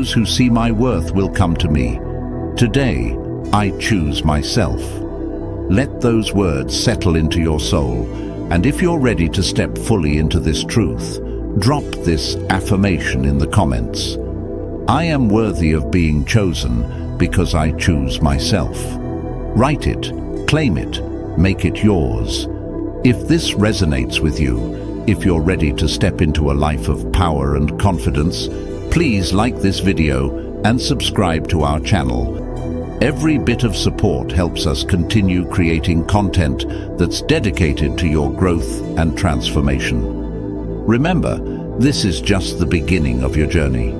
Those who see my worth will come to me. Today, I choose myself. Let those words settle into your soul, and if you're ready to step fully into this truth, drop this affirmation in the comments. I am worthy of being chosen because I choose myself. Write it, claim it, make it yours. If this resonates with you, if you're ready to step into a life of power and confidence, please like this video and subscribe to our channel. Every bit of support helps us continue creating content that's dedicated to your growth and transformation. Remember, this is just the beginning of your journey.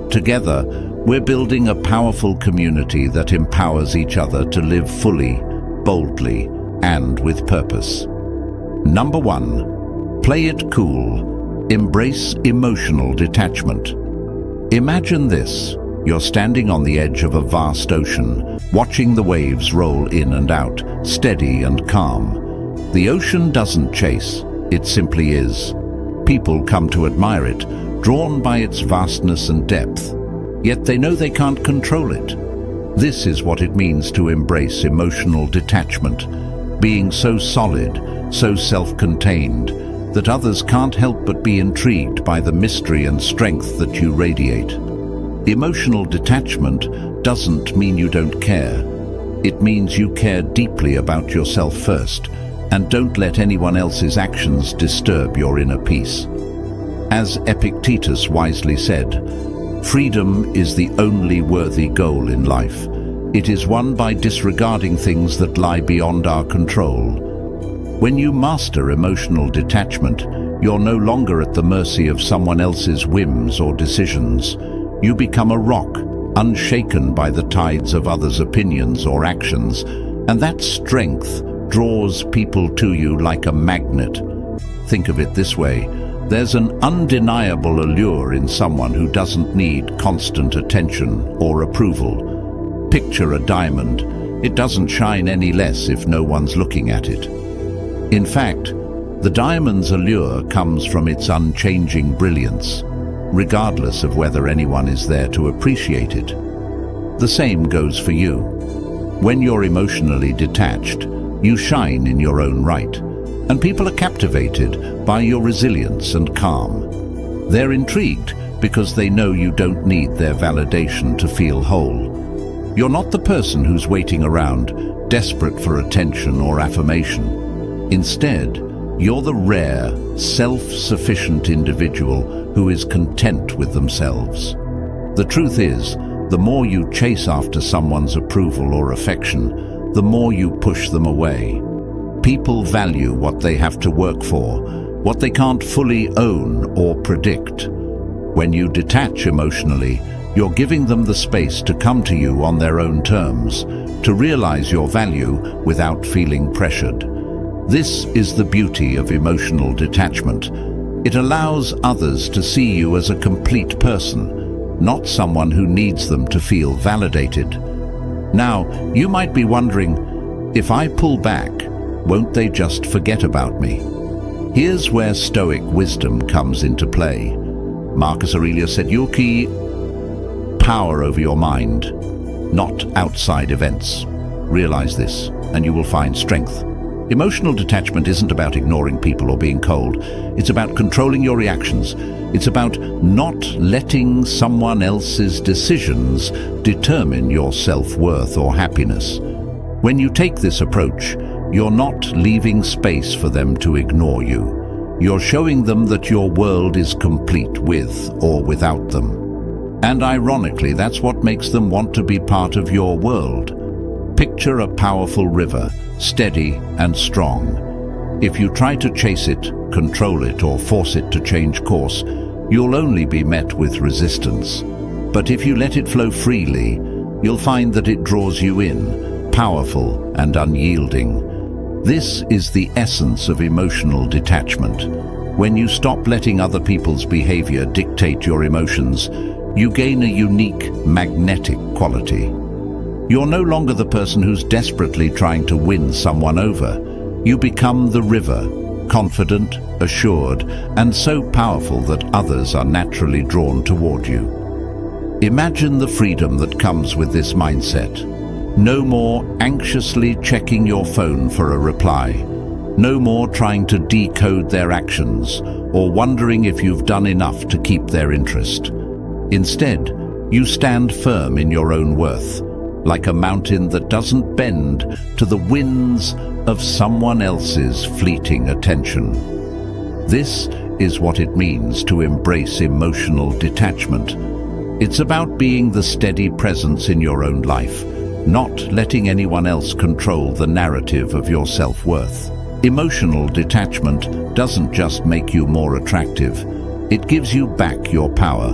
Together, we're building a powerful community that empowers each other to live fully, boldly, and with purpose. Number 1, play it cool. Embrace emotional detachment. Imagine this. You're standing on the edge of a vast ocean, watching the waves roll in and out, steady and calm. The ocean doesn't chase, it simply is. People come to admire it, drawn by its vastness and depth, yet they know they can't control it. This is what it means to embrace emotional detachment, being so solid, so self-contained, that others can't help but be intrigued by the mystery and strength that you radiate. Emotional detachment doesn't mean you don't care. It means you care deeply about yourself first, and don't let anyone else's actions disturb your inner peace. As Epictetus wisely said, freedom is the only worthy goal in life. It is won by disregarding things that lie beyond our control. When you master emotional detachment, you're no longer at the mercy of someone else's whims or decisions. You become a rock, unshaken by the tides of others' opinions or actions, and that strength draws people to you like a magnet. Think of it this way. There's an undeniable allure in someone who doesn't need constant attention or approval. Picture a diamond. It doesn't shine any less if no one's looking at it. In fact, the diamond's allure comes from its unchanging brilliance, regardless of whether anyone is there to appreciate it. The same goes for you. When you're emotionally detached, you shine in your own right, and people are captivated by your resilience and calm. They're intrigued because they know you don't need their validation to feel whole. You're not the person who's waiting around, desperate for attention or affirmation. Instead, you're the rare, self-sufficient individual who is content with themselves. The truth is, the more you chase after someone's approval or affection, the more you push them away. People value what they have to work for, what they can't fully own or predict. When you detach emotionally, you're giving them the space to come to you on their own terms, to realize your value without feeling pressured. This is the beauty of emotional detachment. It allows others to see you as a complete person, not someone who needs them to feel validated. Now, you might be wondering, if I pull back, won't they just forget about me? Here's where Stoic wisdom comes into play. Marcus Aurelius said, "Your key, power over your mind, not outside events." Realize this, and you will find strength. Emotional detachment isn't about ignoring people or being cold. It's about controlling your reactions. It's about not letting someone else's decisions determine your self-worth or happiness. When you take this approach, you're not leaving space for them to ignore you. You're showing them that your world is complete with or without them. And ironically, that's what makes them want to be part of your world. Picture a powerful river, steady and strong. If you try to chase it, control it, or force it to change course, you'll only be met with resistance. But if you let it flow freely, you'll find that it draws you in, powerful and unyielding. This is the essence of emotional detachment. When you stop letting other people's behavior dictate your emotions, you gain a unique, magnetic quality. You're no longer the person who's desperately trying to win someone over. You become the river, confident, assured, and so powerful that others are naturally drawn toward you. Imagine the freedom that comes with this mindset. No more anxiously checking your phone for a reply. No more trying to decode their actions or wondering if you've done enough to keep their interest. Instead, you stand firm in your own worth, like a mountain that doesn't bend to the winds of someone else's fleeting attention. This is what it means to embrace emotional detachment. It's about being the steady presence in your own life, not letting anyone else control the narrative of your self-worth. Emotional detachment doesn't just make you more attractive, it gives you back your power.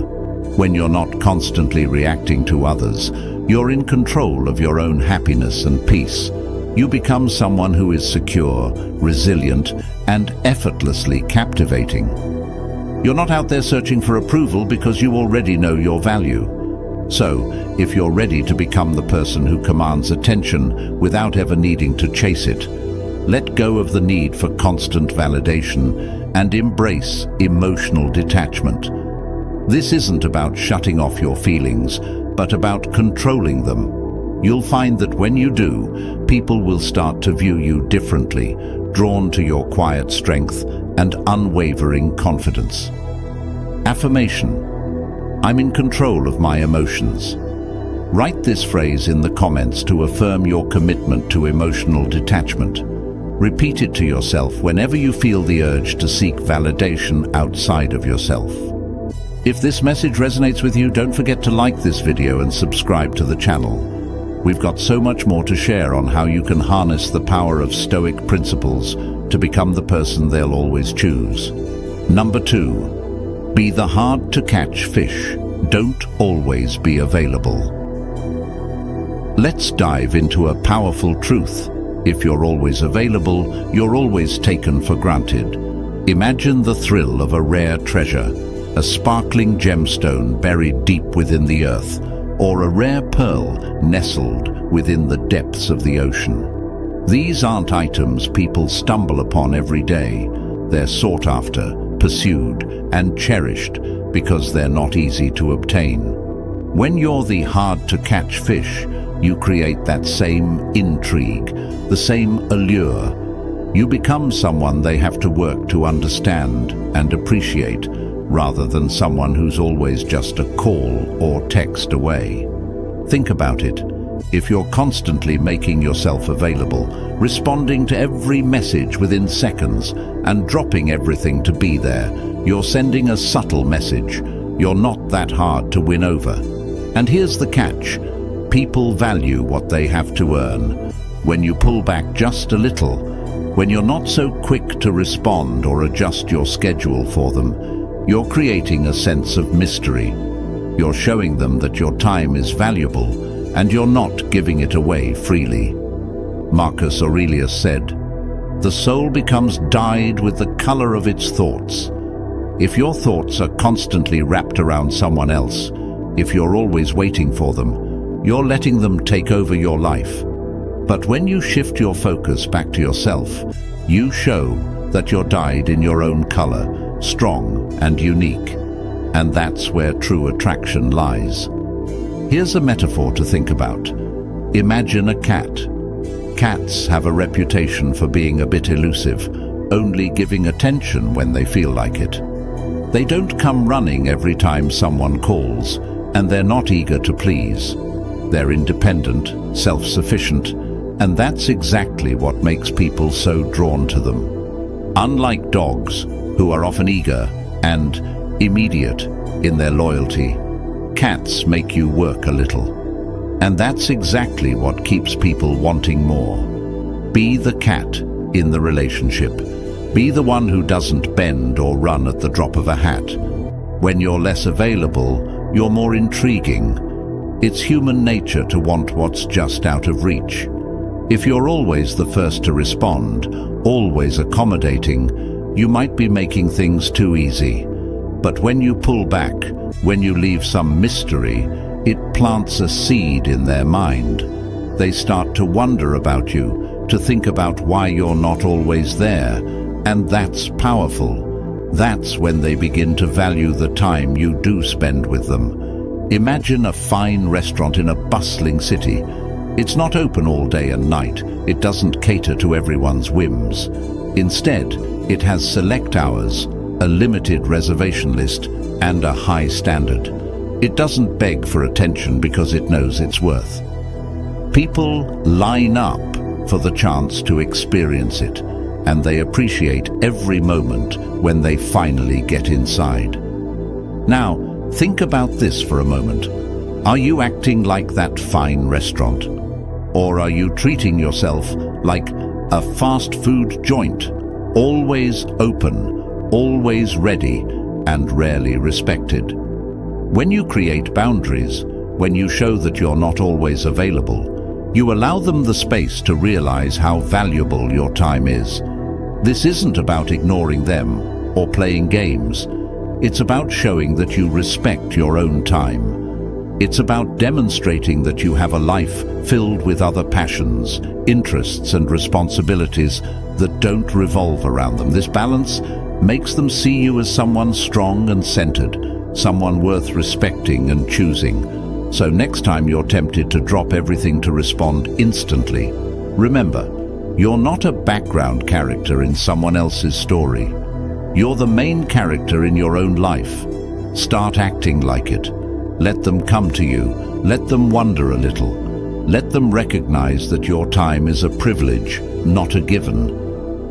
When you're not constantly reacting to others, you're in control of your own happiness and peace. You become someone who is secure, resilient, and effortlessly captivating. You're not out there searching for approval because you already know your value. So, if you're ready to become the person who commands attention without ever needing to chase it, let go of the need for constant validation and embrace emotional detachment. This isn't about shutting off your feelings, but about controlling them. You'll find that when you do, people will start to view you differently, drawn to your quiet strength and unwavering confidence. Affirmation: I'm in control of my emotions. Write this phrase in the comments to affirm your commitment to emotional detachment. Repeat it to yourself whenever you feel the urge to seek validation outside of yourself. If this message resonates with you, don't forget to like this video and subscribe to the channel. We've got so much more to share on how you can harness the power of Stoic principles to become the person they'll always choose. Number 2, be the hard-to-catch fish. Don't always be available. Let's dive into a powerful truth. If you're always available, you're always taken for granted. Imagine the thrill of a rare treasure, a sparkling gemstone buried deep within the earth, or a rare pearl nestled within the depths of the ocean. These aren't items people stumble upon every day. They're sought after, pursued, and cherished because they're not easy to obtain. When you're the hard-to-catch fish, you create that same intrigue, the same allure. You become someone they have to work to understand and appreciate, rather than someone who's always just a call or text away. Think about it. If you're constantly making yourself available, responding to every message within seconds, and dropping everything to be there, you're sending a subtle message. You're not that hard to win over. And here's the catch. People value what they have to earn. When you pull back just a little, when you're not so quick to respond or adjust your schedule for them, you're creating a sense of mystery. You're showing them that your time is valuable and you're not giving it away freely. Marcus Aurelius said, "The soul becomes dyed with the color of its thoughts." If your thoughts are constantly wrapped around someone else, if you're always waiting for them, you're letting them take over your life. But when you shift your focus back to yourself, you show that you're dyed in your own color, strong and unique. And that's where true attraction lies. Here's a metaphor to think about. Imagine a cat. Cats have a reputation for being a bit elusive, only giving attention when they feel like it. They don't come running every time someone calls, and they're not eager to please. They're independent, self-sufficient, and that's exactly what makes people so drawn to them. Unlike dogs, who are often eager and immediate in their loyalty, cats make you work a little. And that's exactly what keeps people wanting more. Be the cat in the relationship. Be the one who doesn't bend or run at the drop of a hat. When you're less available, you're more intriguing. It's human nature to want what's just out of reach. If you're always the first to respond, always accommodating, you might be making things too easy. But when you pull back, when you leave some mystery, it plants a seed in their mind. They start to wonder about you, to think about why you're not always there, and that's powerful. That's when they begin to value the time you do spend with them. Imagine a fine restaurant in a bustling city. It's not open all day and night. It doesn't cater to everyone's whims. Instead, it has select hours, a limited reservation list, and a high standard. It doesn't beg for attention because it knows its worth. People line up for the chance to experience it, and they appreciate every moment when they finally get inside. Now, think about this for a moment. Are you acting like that fine restaurant? Or are you treating yourself like a fast food joint, always open, always ready, and rarely respected? When you create boundaries, when you show that you're not always available, you allow them the space to realize how valuable your time is. This isn't about ignoring them or playing games. It's about showing that you respect your own time. It's about demonstrating that you have a life filled with other passions, interests, and responsibilities that don't revolve around them. This balance makes them see you as someone strong and centered, someone worth respecting and choosing. So next time you're tempted to drop everything to respond instantly, remember, you're not a background character in someone else's story. You're the main character in your own life. Start acting like it. Let them come to you. Let them wonder a little. Let them recognize that your time is a privilege, not a given.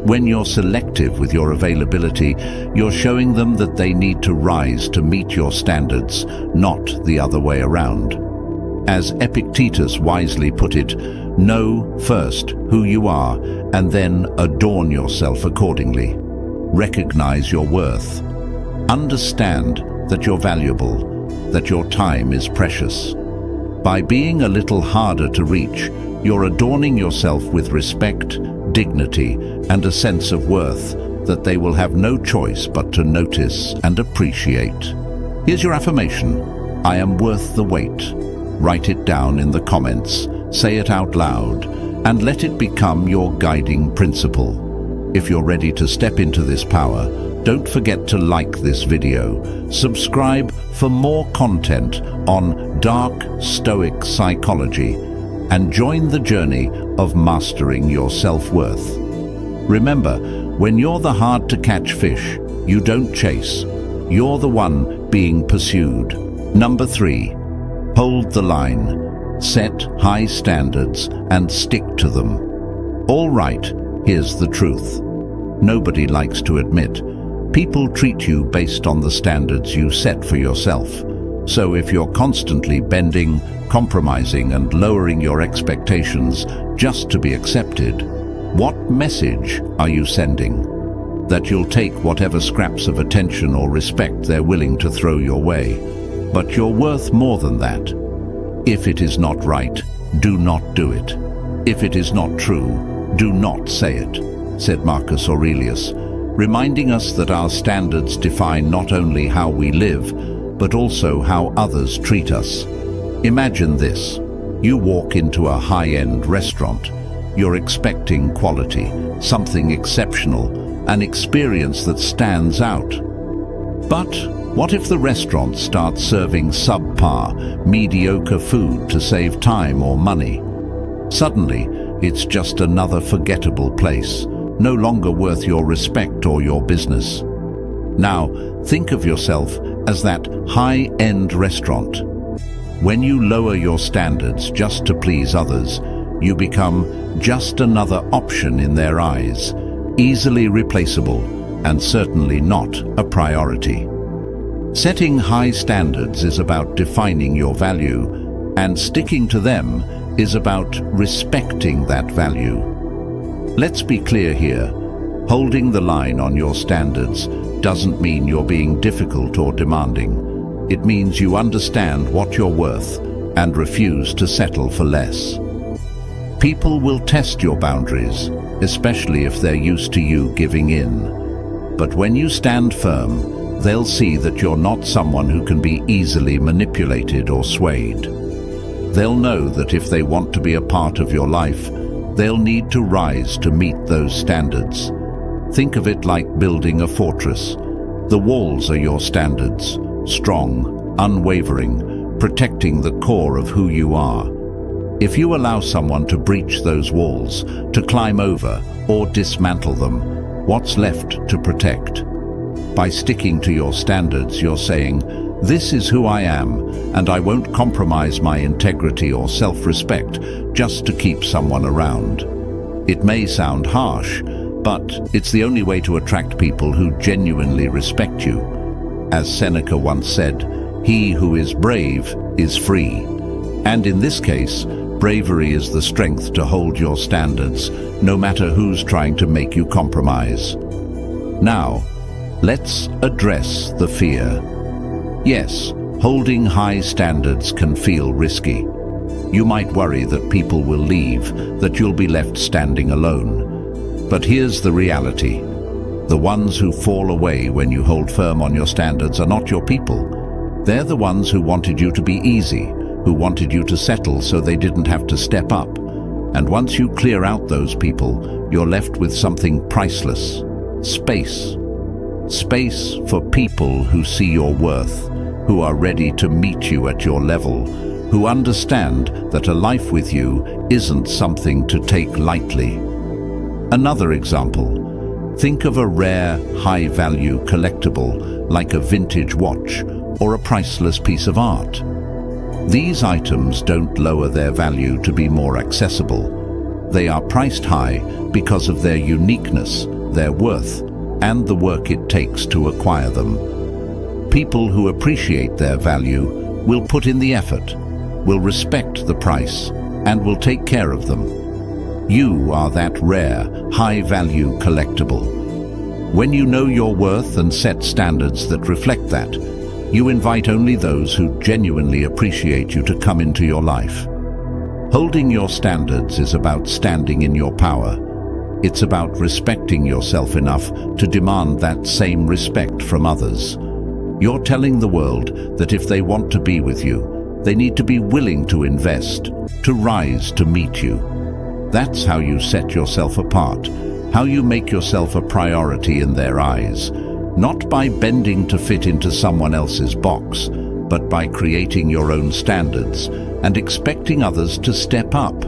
When you're selective with your availability, you're showing them that they need to rise to meet your standards, not the other way around. As Epictetus wisely put it, know first who you are and then adorn yourself accordingly. Recognize your worth. Understand that you're valuable, that your time is precious. By being a little harder to reach, you're adorning yourself with respect, dignity, and a sense of worth that they will have no choice but to notice and appreciate. Here's your affirmation: I am worth the wait. Write it down in the comments, say it out loud, and let it become your guiding principle. If you're ready to step into this power, don't forget to like this video, subscribe for more content on dark Stoic psychology, and join the journey of mastering your self-worth. Remember, when you're the hard-to-catch fish, you don't chase. You're the one being pursued. Number 3, hold the line. Set high standards and stick to them. All right, here's the truth. Nobody likes to admit. People treat you based on the standards you set for yourself. So if you're constantly bending, compromising, and lowering your expectations just to be accepted, what message are you sending? That you'll take whatever scraps of attention or respect they're willing to throw your way. But you're worth more than that. If it is not right, do not do it. If it is not true, do not say it, said Marcus Aurelius, reminding us that our standards define not only how we live, but also how others treat us. Imagine this. You walk into a high-end restaurant. You're expecting quality, something exceptional, an experience that stands out. But what if the restaurant starts serving subpar, mediocre food to save time or money? Suddenly, it's just another forgettable place, no longer worth your respect or your business. Now, think of yourself as that high-end restaurant. When you lower your standards just to please others, you become just another option in their eyes, easily replaceable, and certainly not a priority. Setting high standards is about defining your value, and sticking to them is about respecting that value. Let's be clear here. Holding the line on your standards doesn't mean you're being difficult or demanding. It means you understand what you're worth and refuse to settle for less. People will test your boundaries, especially if they're used to you giving in. But when you stand firm, they'll see that you're not someone who can be easily manipulated or swayed. They'll know that if they want to be a part of your life, they'll need to rise to meet those standards. Think of it like building a fortress. The walls are your standards, strong, unwavering, protecting the core of who you are. If you allow someone to breach those walls, to climb over or dismantle them, what's left to protect? By sticking to your standards, you're saying, "This is who I am, and I won't compromise my integrity or self-respect just to keep someone around." It may sound harsh, but it's the only way to attract people who genuinely respect you. As Seneca once said, "He who is brave is free." And in this case, bravery is the strength to hold your standards, no matter who's trying to make you compromise. Now, let's address the fear. Yes, holding high standards can feel risky. You might worry that people will leave, that you'll be left standing alone. But here's the reality. The ones who fall away when you hold firm on your standards are not your people. They're the ones who wanted you to be easy, who wanted you to settle so they didn't have to step up. And once you clear out those people, you're left with something priceless. Space. Space for people who see your worth, who are ready to meet you at your level, who understand that a life with you isn't something to take lightly. Another example. Think of a rare, high-value collectible like a vintage watch or a priceless piece of art. These items don't lower their value to be more accessible. They are priced high because of their uniqueness, their worth, and the work it takes to acquire them. People who appreciate their value will put in the effort, will respect the price, and will take care of them. You are that rare, high-value collectible. When you know your worth and set standards that reflect that, you invite only those who genuinely appreciate you to come into your life. Holding your standards is about standing in your power. It's about respecting yourself enough to demand that same respect from others. You're telling the world that if they want to be with you, they need to be willing to invest, to rise to meet you. That's how you set yourself apart, how you make yourself a priority in their eyes, not by bending to fit into someone else's box, but by creating your own standards and expecting others to step up.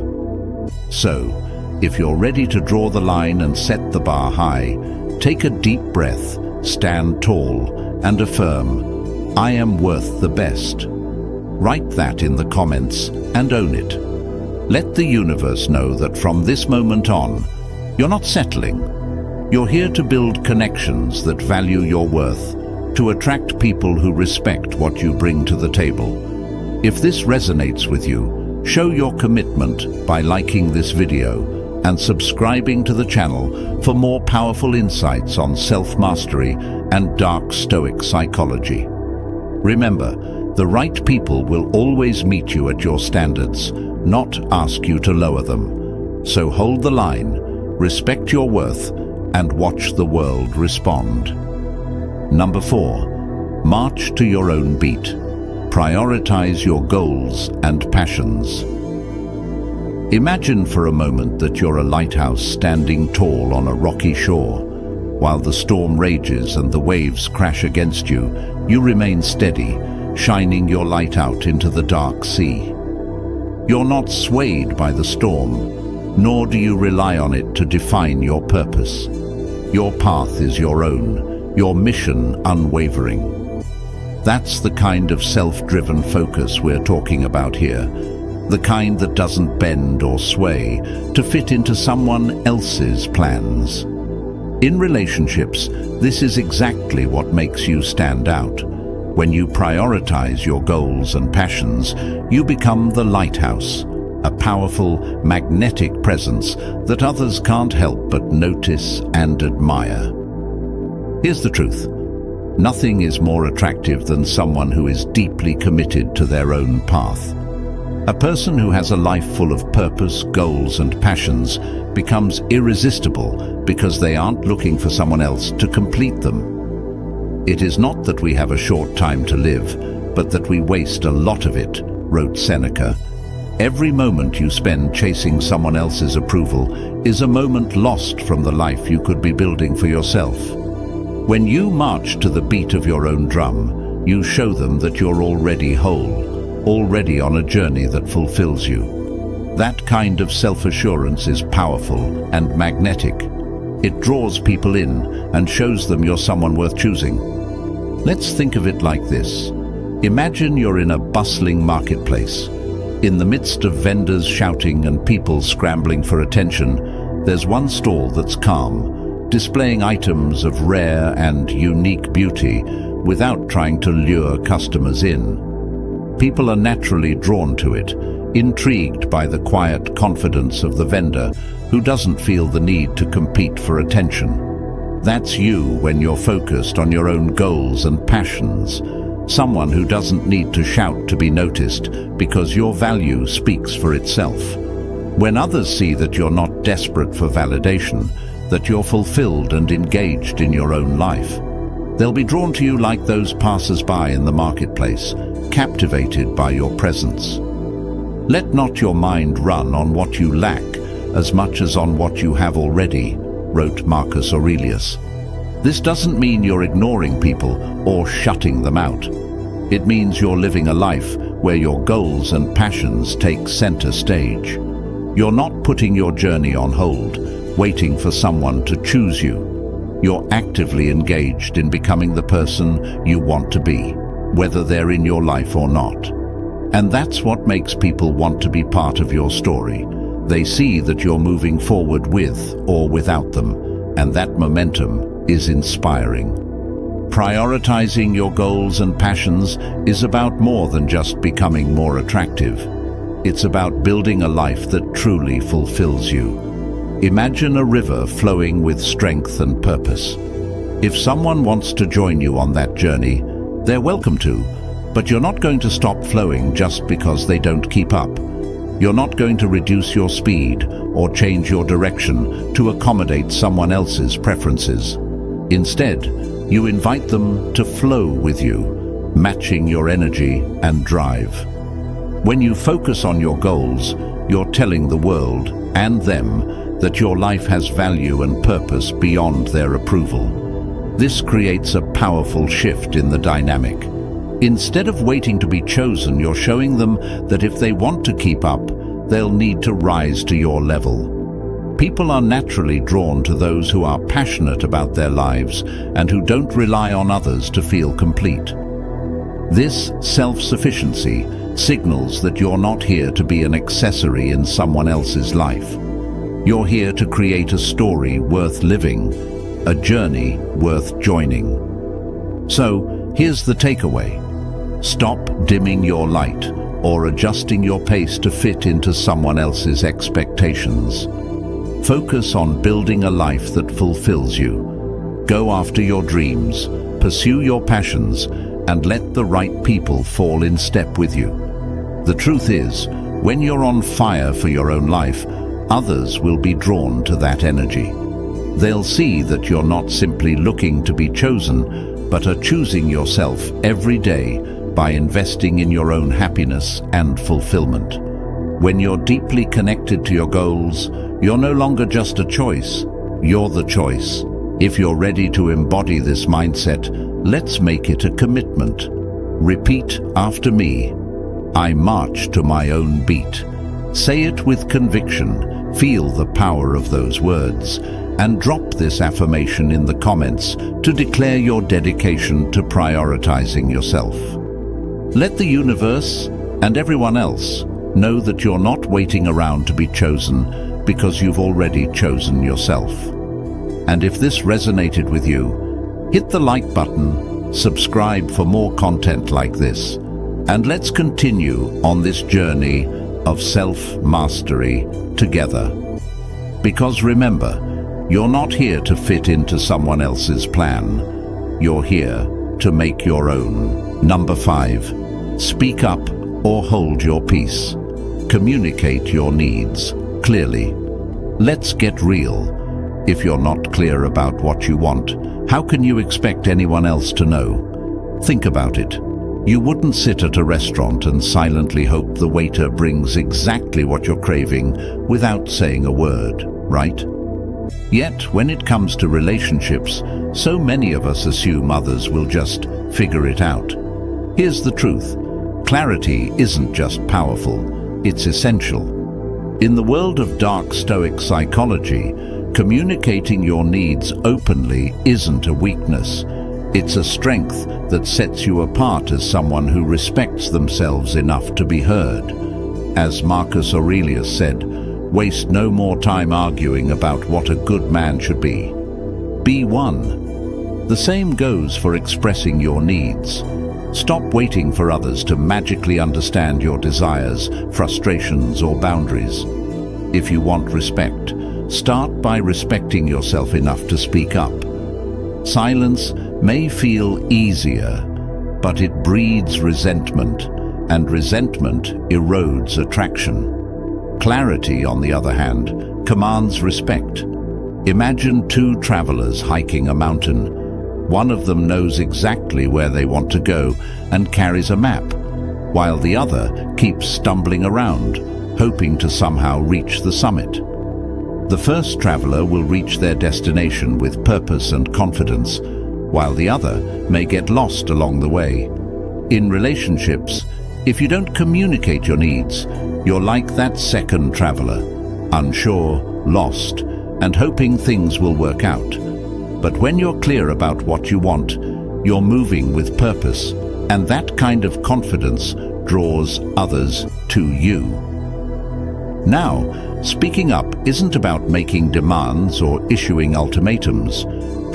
So, if you're ready to draw the line and set the bar high, take a deep breath, stand tall, and affirm, "I am worth the best." Write that in the comments and own it. Let the universe know that from this moment on, you're not settling. You're here to build connections that value your worth, to attract people who respect what you bring to the table. If this resonates with you, show your commitment by liking this video and subscribing to the channel for more powerful insights on self-mastery and dark Stoic psychology. Remember, the right people will always meet you at your standards, not ask you to lower them. So hold the line, respect your worth, and watch the world respond. Number 4, march to your own beat. Prioritize your goals and passions. Imagine for a moment that you're a lighthouse standing tall on a rocky shore. While the storm rages and the waves crash against you, you remain steady, shining your light out into the dark sea. You're not swayed by the storm, nor do you rely on it to define your purpose. Your path is your own, your mission unwavering. That's the kind of self-driven focus we're talking about here, the kind that doesn't bend or sway to fit into someone else's plans. In relationships, this is exactly what makes you stand out. When you prioritize your goals and passions, you become the lighthouse, a powerful, magnetic presence that others can't help but notice and admire. Here's the truth. Nothing is more attractive than someone who is deeply committed to their own path. A person who has a life full of purpose, goals, and passions becomes irresistible because they aren't looking for someone else to complete them. It is not that we have a short time to live, but that we waste a lot of it, wrote Seneca. Every moment you spend chasing someone else's approval is a moment lost from the life you could be building for yourself. When you march to the beat of your own drum, you show them that you're already whole, already on a journey that fulfills you. That kind of self-assurance is powerful and magnetic. It draws people in and shows them you're someone worth choosing. Let's think of it like this. Imagine you're in a bustling marketplace. In the midst of vendors shouting and people scrambling for attention, there's one stall that's calm, displaying items of rare and unique beauty without trying to lure customers in. People are naturally drawn to it, intrigued by the quiet confidence of the vendor who doesn't feel the need to compete for attention. That's you when you're focused on your own goals and passions. Someone who doesn't need to shout to be noticed because your value speaks for itself. When others see that you're not desperate for validation, that you're fulfilled and engaged in your own life, they'll be drawn to you like those passers-by in the marketplace, captivated by your presence. Let not your mind run on what you lack as much as on what you have already, wrote Marcus Aurelius. This doesn't mean you're ignoring people or shutting them out. It means you're living a life where your goals and passions take center stage. You're not putting your journey on hold, waiting for someone to choose you. You're actively engaged in becoming the person you want to be, whether they're in your life or not. And that's what makes people want to be part of your story. They see that you're moving forward with or without them, and that momentum is inspiring. Prioritizing your goals and passions is about more than just becoming more attractive. It's about building a life that truly fulfills you. Imagine a river flowing with strength and purpose. If someone wants to join you on that journey, they're welcome to, but you're not going to stop flowing just because they don't keep up. You're not going to reduce your speed or change your direction to accommodate someone else's preferences. Instead, you invite them to flow with you, matching your energy and drive. When you focus on your goals, you're telling the world and them that your life has value and purpose beyond their approval. This creates a powerful shift in the dynamic. Instead of waiting to be chosen, you're showing them that if they want to keep up, they'll need to rise to your level. People are naturally drawn to those who are passionate about their lives and who don't rely on others to feel complete. This self-sufficiency signals that you're not here to be an accessory in someone else's life. You're here to create a story worth living, a journey worth joining. So, here's the takeaway. Stop dimming your light or adjusting your pace to fit into someone else's expectations. Focus on building a life that fulfills you. Go after your dreams, pursue your passions, and let the right people fall in step with you. The truth is, when you're on fire for your own life, others will be drawn to that energy. They'll see that you're not simply looking to be chosen, but are choosing yourself every day by investing in your own happiness and fulfillment. When you're deeply connected to your goals, you're no longer just a choice, you're the choice. If you're ready to embody this mindset, let's make it a commitment. Repeat after me. I march to my own beat. Say it with conviction, feel the power of those words, and drop this affirmation in the comments to declare your dedication to prioritizing yourself. Let the universe and everyone else know that you're not waiting around to be chosen because you've already chosen yourself. And if this resonated with you, hit the like button, subscribe for more content like this, and let's continue on this journey of self-mastery together. Because remember, you're not here to fit into someone else's plan. You're here to make your own. Number 5, speak up or hold your peace. Communicate your needs clearly. Let's get real. If you're not clear about what you want, how can you expect anyone else to know? Think about it. You wouldn't sit at a restaurant and silently hope the waiter brings exactly what you're craving without saying a word, right? Yet, when it comes to relationships, so many of us assume others will just figure it out. Here's the truth. Clarity isn't just powerful, it's essential. In the world of dark Stoic psychology, communicating your needs openly isn't a weakness. It's a strength that sets you apart as someone who respects themselves enough to be heard. As Marcus Aurelius said, waste no more time arguing about what a good man should be. Be one. The same goes for expressing your needs. Stop waiting for others to magically understand your desires, frustrations, or boundaries. If you want respect, start by respecting yourself enough to speak up. Silence may feel easier, but it breeds resentment, and resentment erodes attraction. Clarity, on the other hand, commands respect. Imagine two travelers hiking a mountain. One of them knows exactly where they want to go and carries a map, while the other keeps stumbling around, hoping to somehow reach the summit. The first traveler will reach their destination with purpose and confidence, while the other may get lost along the way. In relationships, if you don't communicate your needs, you're like that second traveler, unsure, lost, and hoping things will work out. But when you're clear about what you want, you're moving with purpose, and that kind of confidence draws others to you. Now, speaking up isn't about making demands or issuing ultimatums.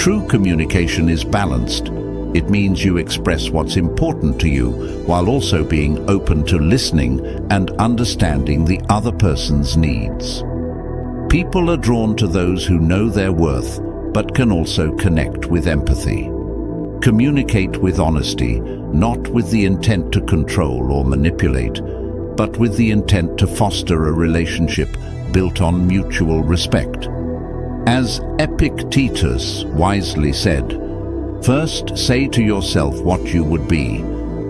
True communication is balanced. It means you express what's important to you while also being open to listening and understanding the other person's needs. People are drawn to those who know their worth, but can also connect with empathy. Communicate with honesty, not with the intent to control or manipulate, but with the intent to foster a relationship built on mutual respect. As Epictetus wisely said, first say to yourself what you would be,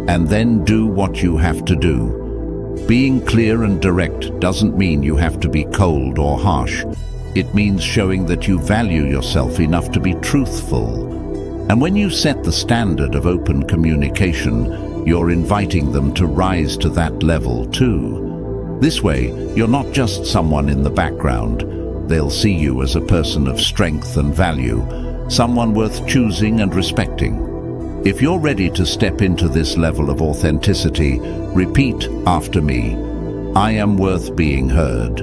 and then do what you have to do. Being clear and direct doesn't mean you have to be cold or harsh. It means showing that you value yourself enough to be truthful. And when you set the standard of open communication, you're inviting them to rise to that level too. This way, you're not just someone in the background. They'll see you as a person of strength and value, someone worth choosing and respecting. If you're ready to step into this level of authenticity, repeat after me. I am worth being heard.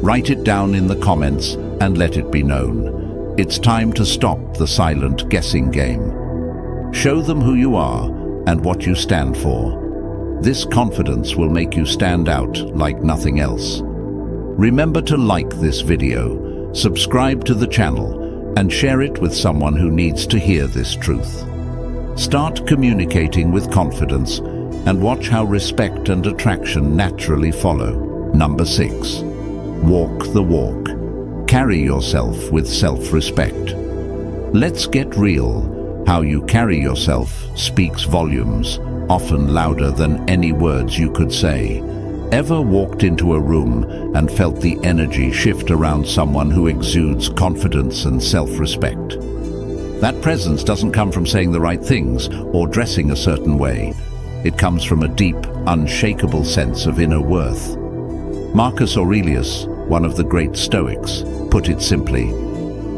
Write it down in the comments and let it be known. It's time to stop the silent guessing game. Show them who you are and what you stand for. This confidence will make you stand out like nothing else. Remember to like this video, subscribe to the channel, and share it with someone who needs to hear this truth. Start communicating with confidence and watch how respect and attraction naturally follow. Number 6. Walk the walk. Carry yourself with self-respect. Let's get real. How you carry yourself speaks volumes, often louder than any words you could say. Ever walked into a room and felt the energy shift around someone who exudes confidence and self-respect? That presence doesn't come from saying the right things or dressing a certain way. It comes from a deep, unshakable sense of inner worth. Marcus Aurelius, one of the great Stoics, put it simply,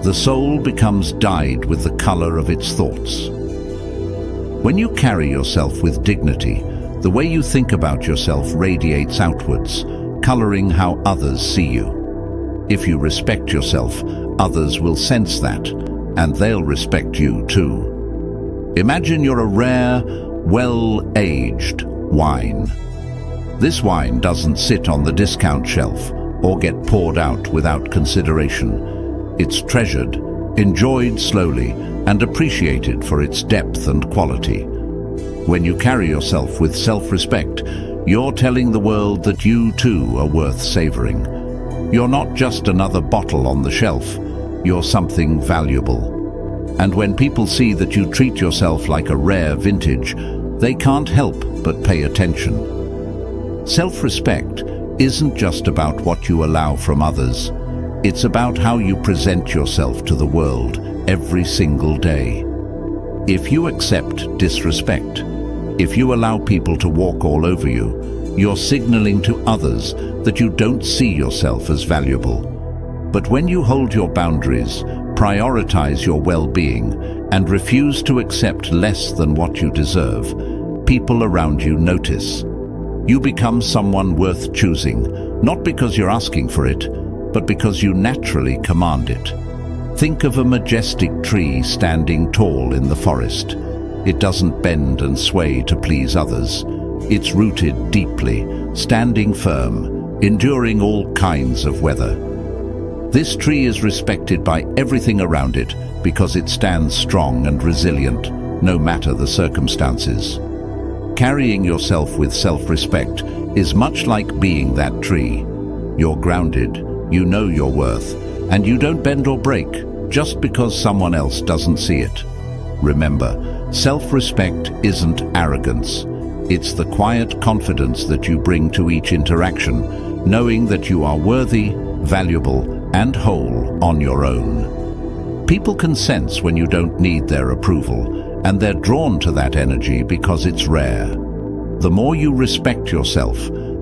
the soul becomes dyed with the color of its thoughts. When you carry yourself with dignity, the way you think about yourself radiates outwards, coloring how others see you. If you respect yourself, others will sense that, and they'll respect you too. Imagine you're a rare, well-aged wine. This wine doesn't sit on the discount shelf or get poured out without consideration. It's treasured, enjoyed slowly, and appreciated for its depth and quality. When you carry yourself with self-respect, you're telling the world that you too are worth savoring. You're not just another bottle on the shelf, you're something valuable. And when people see that you treat yourself like a rare vintage, they can't help but pay attention. Self-respect isn't just about what you allow from others. It's about how you present yourself to the world every single day. If you accept disrespect, If you allow people to walk all over you, you're signaling to others that you don't see yourself as valuable. But when you hold your boundaries, prioritize your well-being, and refuse to accept less than what you deserve, people around you notice. You become someone worth choosing, not because you're asking for it, but because you naturally command it. Think of a majestic tree standing tall in the forest. It doesn't bend and sway to please others. It's rooted deeply, standing firm, enduring all kinds of weather. This tree is respected by everything around it because it stands strong and resilient, no matter the circumstances. Carrying yourself with self-respect is much like being that tree. You're grounded, you know your worth, and you don't bend or break just because someone else doesn't see it. Remember, self-respect isn't arrogance. It's the quiet confidence that you bring to each interaction, knowing that you are worthy, valuable, and whole on your own. People can sense when you don't need their approval, and they're drawn to that energy because it's rare. The more you respect yourself,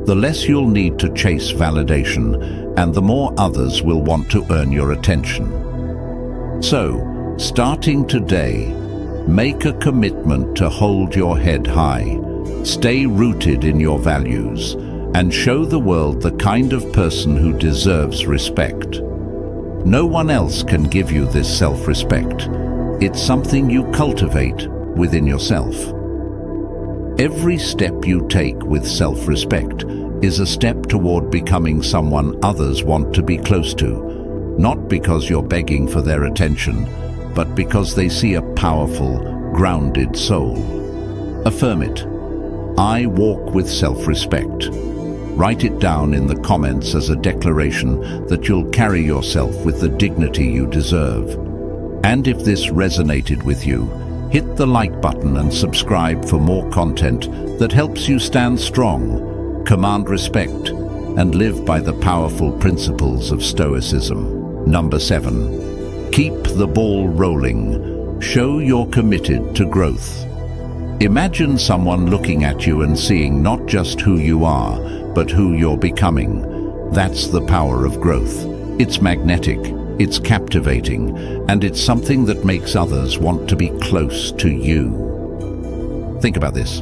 the less you'll need to chase validation, and the more others will want to earn your attention. So, starting today, make a commitment to hold your head high, stay rooted in your values, and show the world the kind of person who deserves respect. No one else can give you this self-respect. It's something you cultivate within yourself. Every step you take with self-respect is a step toward becoming someone others want to be close to, not because you're begging for their attention, but because they see a powerful, grounded soul. Affirm it. I walk with self-respect. Write it down in the comments as a declaration that you'll carry yourself with the dignity you deserve. And if this resonated with you, hit the like button and subscribe for more content that helps you stand strong, command respect, and live by the powerful principles of Stoicism. Number 7. Keep the ball rolling. Show you're committed to growth. Imagine someone looking at you and seeing not just who you are, but who you're becoming. That's the power of growth. It's magnetic, it's captivating, and it's something that makes others want to be close to you. Think about this.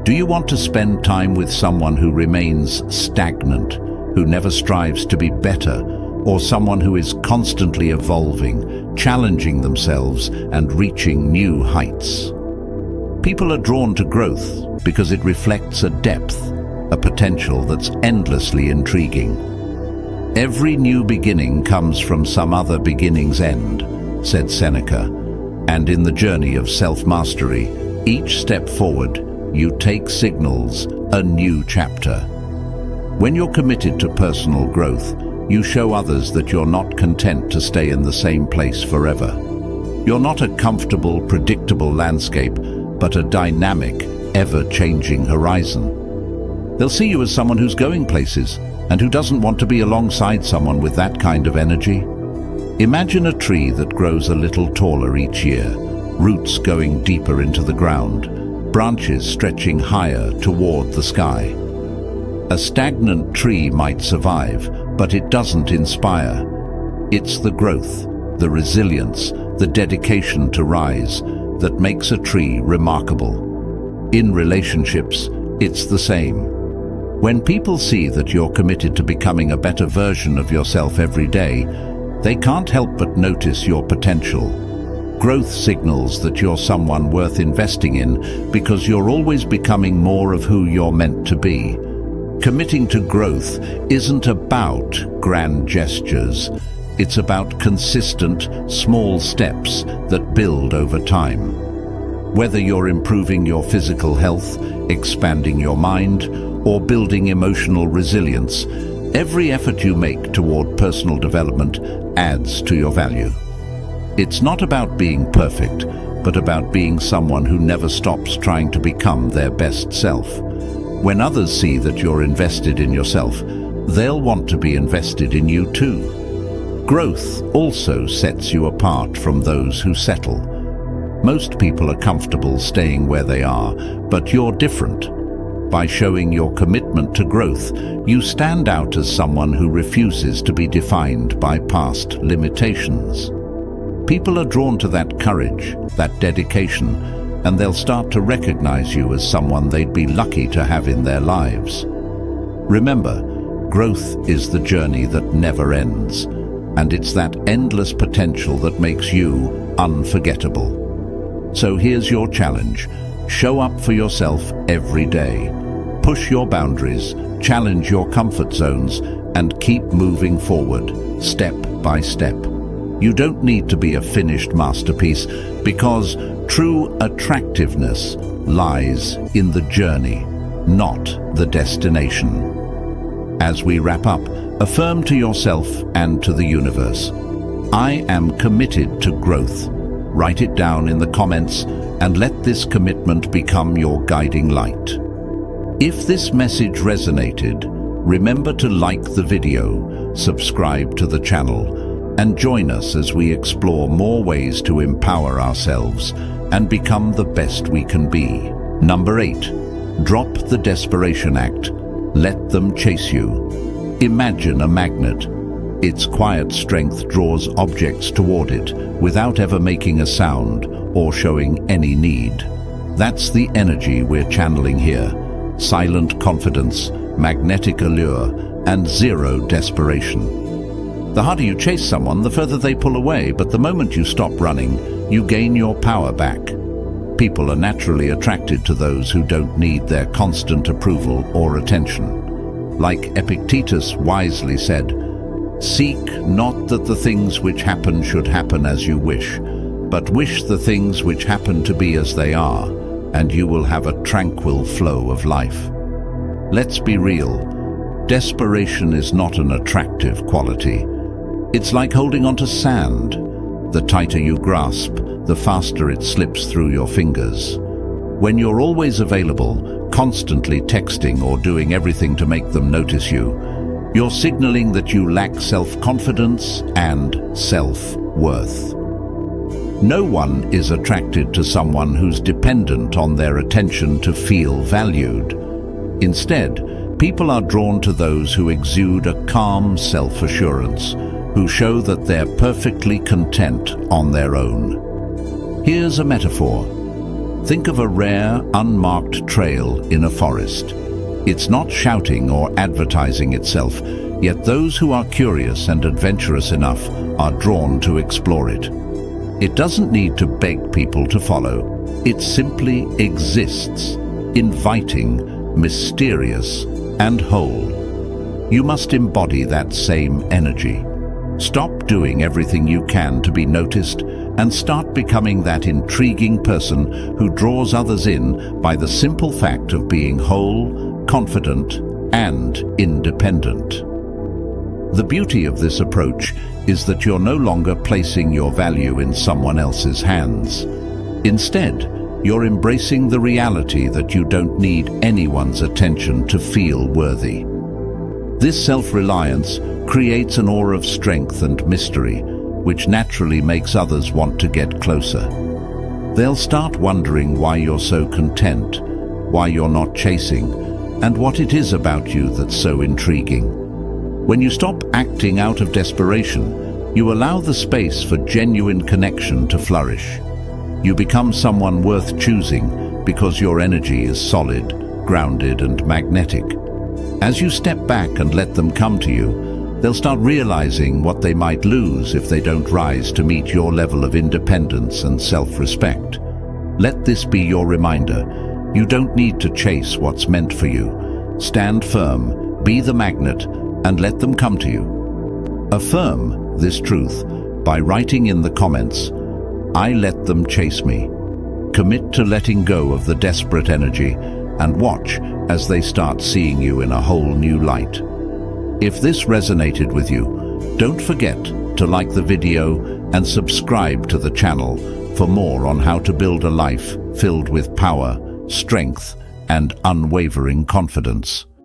Do you want to spend time with someone who remains stagnant, who never strives to be better, or someone who is constantly evolving, challenging themselves, and reaching new heights? People are drawn to growth because it reflects a depth, a potential that's endlessly intriguing. Every new beginning comes from some other beginning's end, said Seneca, and in the journey of self-mastery, each step forward, you take signals a new chapter. When you're committed to personal growth, you show others that you're not content to stay in the same place forever. You're not a comfortable, predictable landscape, but a dynamic, ever-changing horizon. They'll see you as someone who's going places and who doesn't want to be alongside someone with that kind of energy. Imagine a tree that grows a little taller each year, roots going deeper into the ground, branches stretching higher toward the sky. A stagnant tree might survive, but it doesn't inspire. It's the growth, the resilience, the dedication to rise that makes a tree remarkable. In relationships, it's the same. When people see that you're committed to becoming a better version of yourself every day, they can't help but notice your potential. Growth signals that you're someone worth investing in because you're always becoming more of who you're meant to be. Committing to growth isn't about grand gestures. It's about consistent, small steps that build over time. Whether you're improving your physical health, expanding your mind, or building emotional resilience, every effort you make toward personal development adds to your value. It's not about being perfect, but about being someone who never stops trying to become their best self. When others see that you're invested in yourself, they'll want to be invested in you too. Growth also sets you apart from those who settle. Most people are comfortable staying where they are, but you're different. By showing your commitment to growth, you stand out as someone who refuses to be defined by past limitations. People are drawn to that courage, that dedication, and they'll start to recognize you as someone they'd be lucky to have in their lives. Remember, growth is the journey that never ends, and it's that endless potential that makes you unforgettable. So here's your challenge. Show up for yourself every day. Push your boundaries, challenge your comfort zones, and keep moving forward, step by step. You don't need to be a finished masterpiece, because true attractiveness lies in the journey, not the destination. As we wrap up, affirm to yourself and to the universe, I am committed to growth. Write it down in the comments and let this commitment become your guiding light. If this message resonated, remember to like the video, subscribe to the channel, and join us as we explore more ways to empower ourselves and become the best we can be. Number 8. Drop the desperation act. Let them chase you. Imagine a magnet. Its quiet strength draws objects toward it without ever making a sound or showing any need. That's the energy we're channeling here. Silent confidence, magnetic allure, and zero desperation. The harder you chase someone, the further they pull away, but the moment you stop running, you gain your power back. People are naturally attracted to those who don't need their constant approval or attention. Like Epictetus wisely said, "Seek not that the things which happen should happen as you wish, but wish the things which happen to be as they are, and you will have a tranquil flow of life." Let's be real. Desperation is not an attractive quality. It's like holding onto sand. The tighter you grasp, the faster it slips through your fingers. When you're always available, constantly texting or doing everything to make them notice you, you're signaling that you lack self-confidence and self-worth. No one is attracted to someone who's dependent on their attention to feel valued. Instead, people are drawn to those who exude a calm self-assurance, who show that they're perfectly content on their own. Here's a metaphor. Think of a rare, unmarked trail in a forest. It's not shouting or advertising itself, yet those who are curious and adventurous enough are drawn to explore it. It doesn't need to beg people to follow. It simply exists, inviting, mysterious, and whole. You must embody that same energy. Stop doing everything you can to be noticed and start becoming that intriguing person who draws others in by the simple fact of being whole, confident, and independent. The beauty of this approach is that you're no longer placing your value in someone else's hands. Instead, you're embracing the reality that you don't need anyone's attention to feel worthy. This self-reliance creates an aura of strength and mystery, which naturally makes others want to get closer. They'll start wondering why you're so content, why you're not chasing, and what it is about you that's so intriguing. When you stop acting out of desperation, you allow the space for genuine connection to flourish. You become someone worth choosing because your energy is solid, grounded, and magnetic. As you step back and let them come to you, they'll start realizing what they might lose if they don't rise to meet your level of independence and self-respect. Let this be your reminder. You don't need to chase what's meant for you. Stand firm, be the magnet, and let them come to you. Affirm this truth by writing in the comments, "I let them chase me." Commit to letting go of the desperate energy and watch as they start seeing you in a whole new light. If this resonated with you, don't forget to like the video and subscribe to the channel for more on how to build a life filled with power, strength, and unwavering confidence.